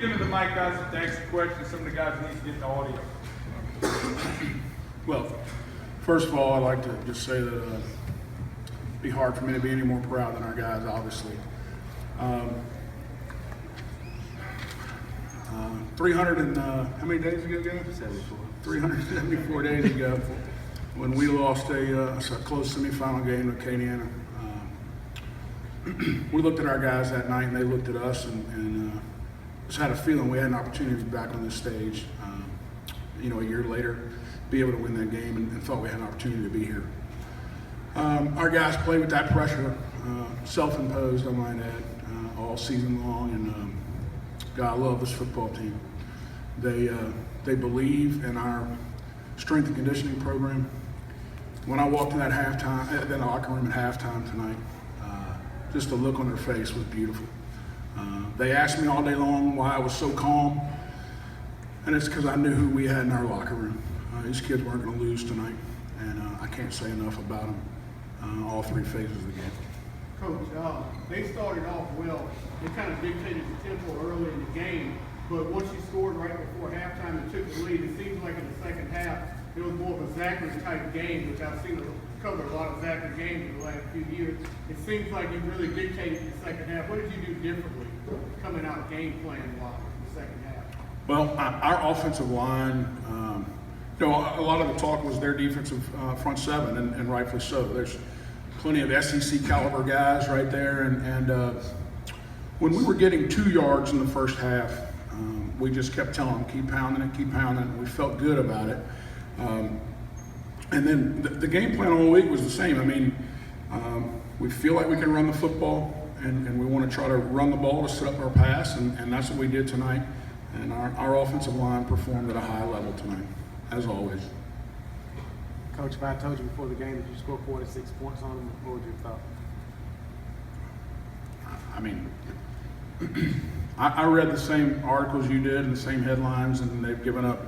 Get into the mic, guys, to ask questions. Some of the guys need to get the audio. Well, first of all, I'd like to just say that it'd be hard for me to be any more proud than our guys, obviously. 300 and how many days ago, guys? 74. 374 days ago, when we lost a close semifinal game with Acadiana. We looked at our guys that night, and they looked at us, and just had a feeling we had an opportunity to be back on this stage. A year later, be able to win that game, and thought we had an opportunity to be here. Our guys played with that pressure, self-imposed, I might add, all season long, and God, I love this football team. They believe in our strength and conditioning program. When I walked in that that locker room at halftime tonight, just the look on their face was beautiful. They asked me all day long why I was so calm, and it's because I knew who we had in our locker room. These kids weren't going to lose tonight, and I can't say enough about them, all three phases of the game. Coach, they started off well. They kind of dictated the tempo early in the game, but once you scored right before halftime and took the lead, it seems like in the second half, it was more of a Zachary type game, which I've seen cover a lot of Zachary games in the last few years. It seems like you really dictated the second half. What did you do differently coming out game plan-wise in the second half? Well, our offensive line, a lot of the talk was their defensive front seven, and rightfully so. There's plenty of SEC caliber guys right there, and when we were getting 2 yards in the first half, we just kept telling them, keep pounding it, keep pounding it. We felt good about it. And then the game plan all week was the same. I mean, we feel like we can run the football, and we want to try to run the ball to set up our pass, and that's what we did tonight. And our offensive line performed at a high level tonight, as always. Coach, if I told you before the game that you scored 46 points on them, what would you have thought? I mean, I read the same articles you did and the same headlines, and they've given up,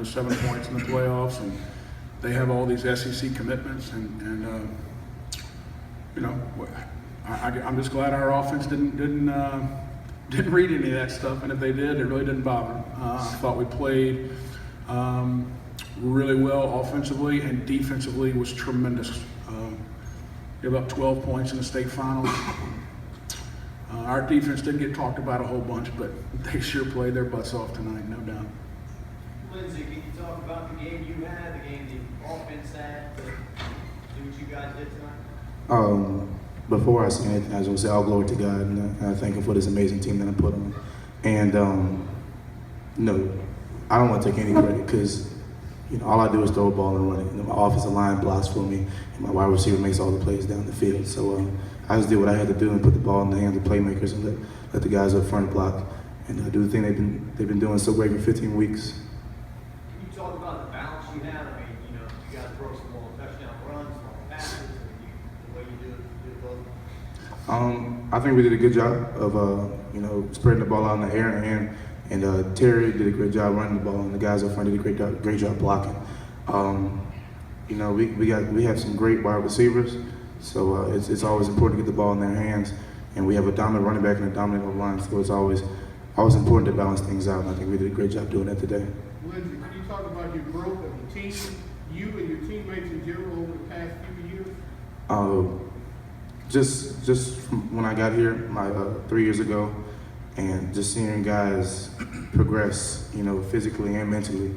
7 points in the playoffs, and they have all these SEC commitments, and I'm just glad our offense didn't read any of that stuff, and if they did, it really didn't bother them. I thought we played really well offensively, and defensively was tremendous. Gave up 12 points in the state finals. Our defense didn't get talked about a whole bunch, but they sure played their butts off tonight, no doubt. Lindsay, can you talk about the game you had, the game the offense had, to do what you guys did tonight? Before I say anything, I was going to say all glory to God, and I thank Him for this amazing team that I put on. And no, I don't want to take any credit because all I do is throw a ball and run it. My offensive line blocks for me, and my wide receiver makes all the plays down the field. So I just did what I had to do and put the ball in the hands of playmakers and let the guys up front block and do the thing they've been doing so great for 15 weeks. Can you talk about the balance you have? I mean, you guys broke some more touchdown runs, more passes, and the way you do it both. I think we did a good job of spreading the ball out in the air, and Terry did a great job running the ball, and the guys up front did a great job blocking. We have some great wide receivers, so it's always important to get the ball in their hands, and we have a dominant running back and a dominant O-line, so it's always important to balance things out, and I think we did a great job doing that today. Lindsay, can you talk about your growth of the team, you and your teammates in general over the past few years? Just from when I got here 3 years ago, and just seeing guys progress, physically and mentally.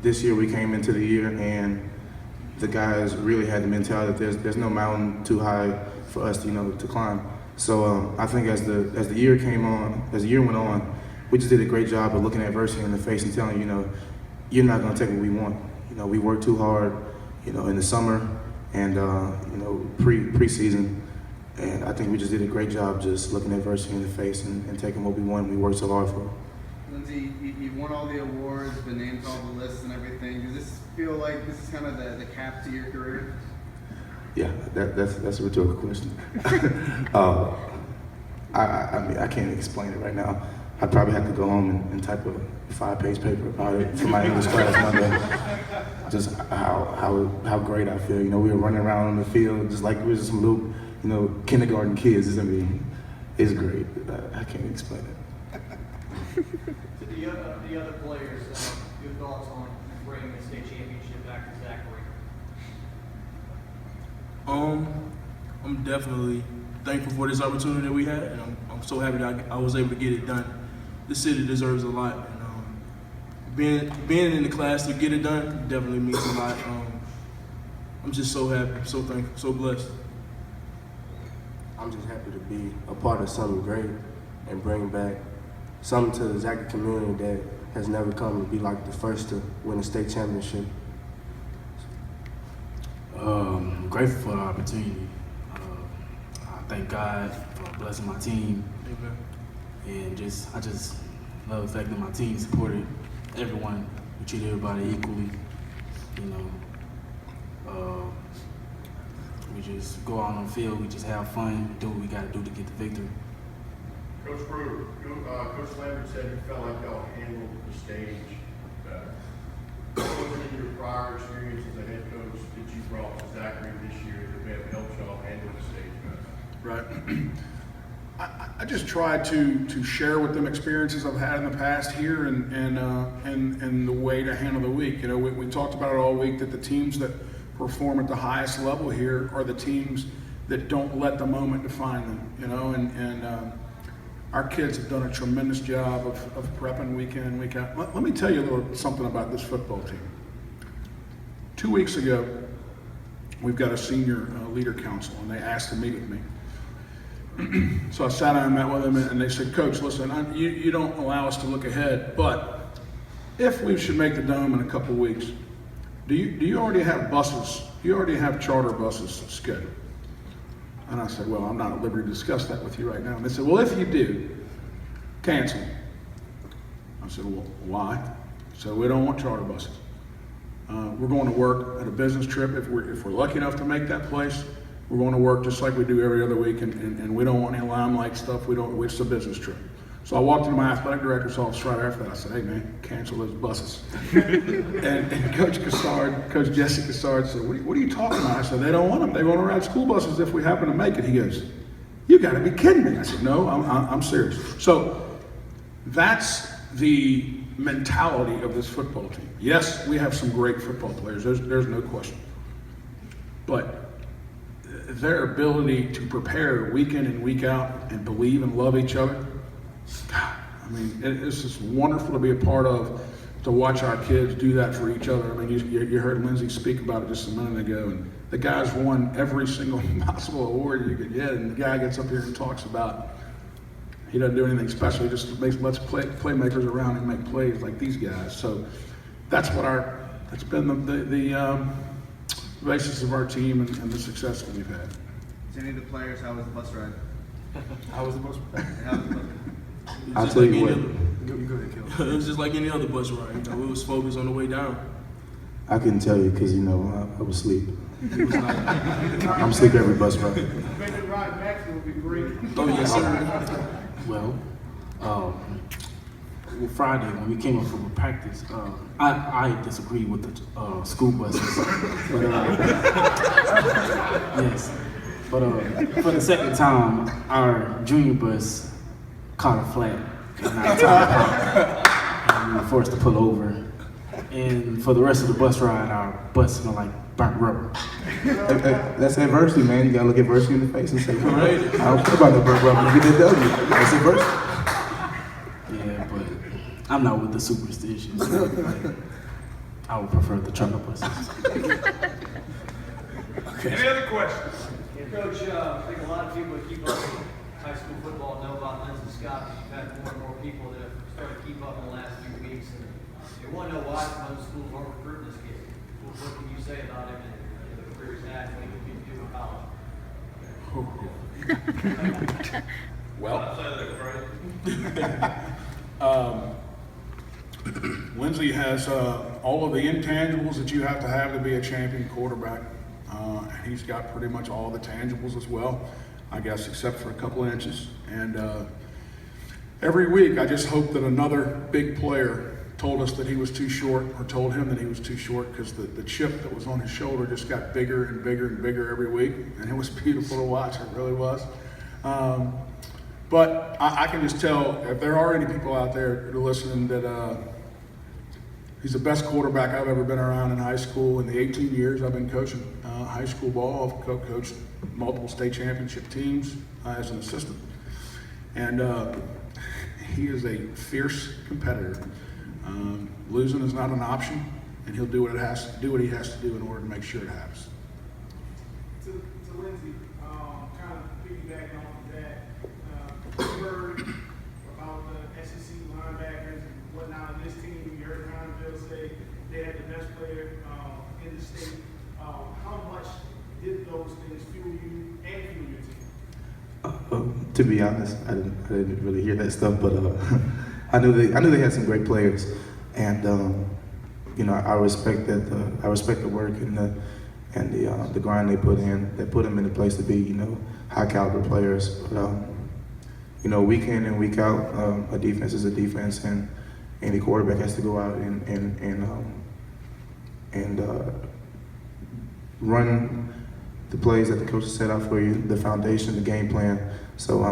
This year we came into the year and the guys really had the mentality that there's no mountain too high for us to climb. So I think as the year went on, we just did a great job of looking adversity in the face and telling you're not going to take what we want. We worked too hard, in the summer and preseason. And I think we just did a great job just looking adversity in the face and taking what we want. We worked so hard for. Lindsay, you won all the awards, been named all the lists and everything. Does this feel like this is kind of the cap to your career? Yeah, that's a rhetorical question. I can't explain it right now. I'd probably have to go home and type a 5-page paper about it for my English class Monday. Just how great I feel. We were running around on the field just like we were just some little kindergarten kids. It's great. I can't explain it. To the other players, your thoughts on bringing the state championship back to Zachary? I'm definitely thankful for this opportunity that we had, and I'm so happy that I was able to get it done. The city deserves a lot, and being in the class to get it done definitely means a lot. I'm just so happy, so thankful, so blessed. I'm just happy to be a part of something great and bring back something to the Zachary community that has never come to be like the first to win a state championship. I'm grateful for the opportunity. I thank God for blessing my team. Amen. And I just love the fact that my team supported everyone. We treated everybody equally. You know, we just go out on the field. We just have fun, do what we got to do to get the victory. Coach Brewer, Coach Lambert said he felt like y'all handled the stage better. What was in your prior experience as a head coach that you brought to Zachary this year that may have helped y'all handle the stage better? Right. I just tried to share with them experiences I've had in the past here and the way to handle the week. You know, we talked about it all week that the teams that perform at the highest level here are the teams that don't let the moment define them. You know, and our kids have done a tremendous job of prepping week in and week out. Let me tell you a little something about this football team. 2 weeks ago, we've got a senior leader council, and they asked to meet with me. So I sat down and met with them, and they said, Coach, listen, you don't allow us to look ahead, but if we should make the Dome in a couple of weeks, do you already have buses? Do you already have charter buses scheduled? And I said, well, I'm not at liberty to discuss that with you right now. And they said, well, if you do, cancel. I said, well, why? So we don't want charter buses. We're going to work at a business trip. If we're lucky enough to make that place, we're going to work just like we do every other week, and we don't want any limelight stuff. It's a business trip. So I walked into my athletic director's office right after that. I said, hey man, cancel those buses. and Coach Jesse Cassard said, what are you talking about? I said, they don't want them. They want to ride school buses if we happen to make it. He goes, you got to be kidding me. I said, no, I'm serious. So that's the mentality of this football team. Yes, we have some great football players. There's no question. But their ability to prepare week in and week out and believe and love each other, God, I mean, it's just wonderful to be a part of, to watch our kids do that for each other. I mean, you heard Lindsay speak about it just a minute ago, and the guy's won every single possible award you could get, and the guy gets up here and talks about he doesn't do anything special. He just lets playmakers around and make plays like these guys. So that's been the basis of our team and the success that we've had. To any of the players, how was the bus ride? How was the most? How was the bus ride? I'll tell you what. Go ahead, Kelly. It was just like any other bus ride. You know, it was focused on the way down. I couldn't tell you because I was asleep. It was like, I'm asleep every bus ride. Maybe the ride back would be great. oh yes, sir. Well, Friday when we came up from practice, I disagree with the school buses. But, yes, but for the second time, our junior bus caught a flat and our tire popped, and we were forced to pull over. And for the rest of the bus ride, our bus smelled like burnt rubber. That's adversity, man. You gotta look adversity in the face and say, I don't care about the burnt rubber. You get that W. That's adversity. Yeah, but I'm not with the superstitions. Like, I would prefer the trucker buses. Any other questions? Coach, I think a lot of people that keep up with high school football know about Lindsey Scott. You've had more and more people that have started to keep up in the last few weeks. And they want to know why some other schools aren't recruiting this kid. What can you say about him and the career he's had and what he can do in college? Lindsey has all of the intangibles that you have to be a champion quarterback. He's got pretty much all the tangibles as well, I guess, except for a couple of inches. And every week, I just hope that another big player told us that he was too short, or told him that he was too short, because the chip that was on his shoulder just got bigger and bigger and bigger every week, and it was beautiful to watch. It really was. But I can just tell, if there are any people out there that are listening, that he's the best quarterback I've ever been around in high school. In the 18 years I've been coaching high school ball, I've coached multiple state championship teams as an assistant. And he is a fierce competitor. Losing is not an option, and he'll do what he has to do in order to make sure it happens. To Lindsay, kind of piggybacking off of that, we heard about the SEC linebackers and whatnot on this team. You heard Bill say they had the best player in the state. How much did those things fuel you and fuel your team? To be honest, I didn't really hear that stuff, but I knew they had some great players, and I respect that. I respect the work and the grind they put in. That put them in a place to be, high caliber players. But week in and week out, a defense is a defense, and any quarterback has to go out and run the plays that the coaches set out for you, the foundation, the game plan. So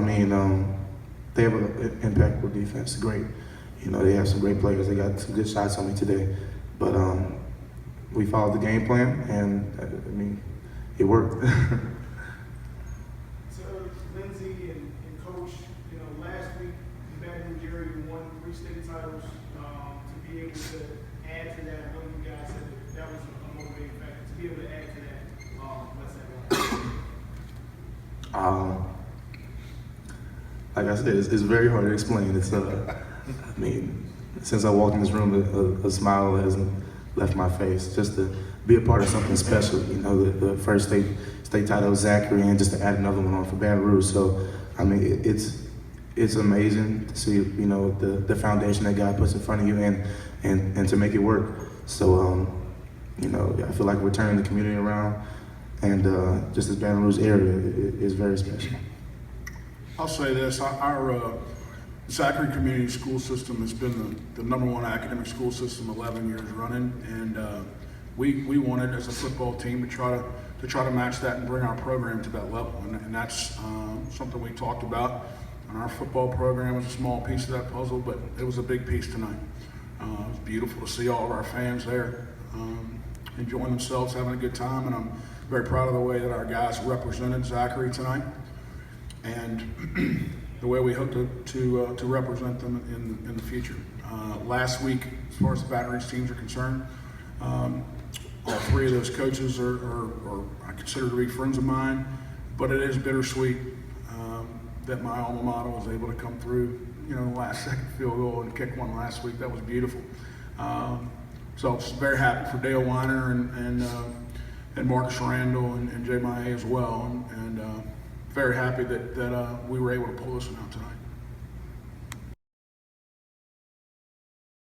they have an impeccable defense. Great, they have some great players. They got some good shots on me today, but we followed the game plan, and it worked. So Lindsay and Coach, last week in Baton Rouge area you won 3 state titles. To be able to add to that, I know you guys said that was a motivating factor. To be able to add to that, what's that like? Like I said, it's very hard to explain. It's since I walked in this room, a smile hasn't left my face. Just to be a part of something special, the first state title, Zachary, and just to add another one on for Baton Rouge. So, it's amazing to see, the foundation that God puts in front of you and to make it work. So, I feel like we're turning the community around, and just this Baton Rouge area is very special. I'll say this, our Zachary Community School System has been the #1 academic school system 11 years running, and we wanted as a football team to try to match that and bring our program to that level, and that's something we talked about. And our football program was a small piece of that puzzle, but it was a big piece tonight. It was beautiful to see all of our fans there enjoying themselves, having a good time, and I'm very proud of the way that our guys represented Zachary tonight, and the way we hope to represent them in the future. Last week, as far as the Baton Rouge teams are concerned, all 3 of those coaches are I consider to be friends of mine, but it is bittersweet that my alma mater was able to come through, the last second field goal and kick one last week. That was beautiful. So I was very happy for Dale Weiner and Marcus Randall and Jay Maye as well, and very happy that we were able to pull this one out tonight.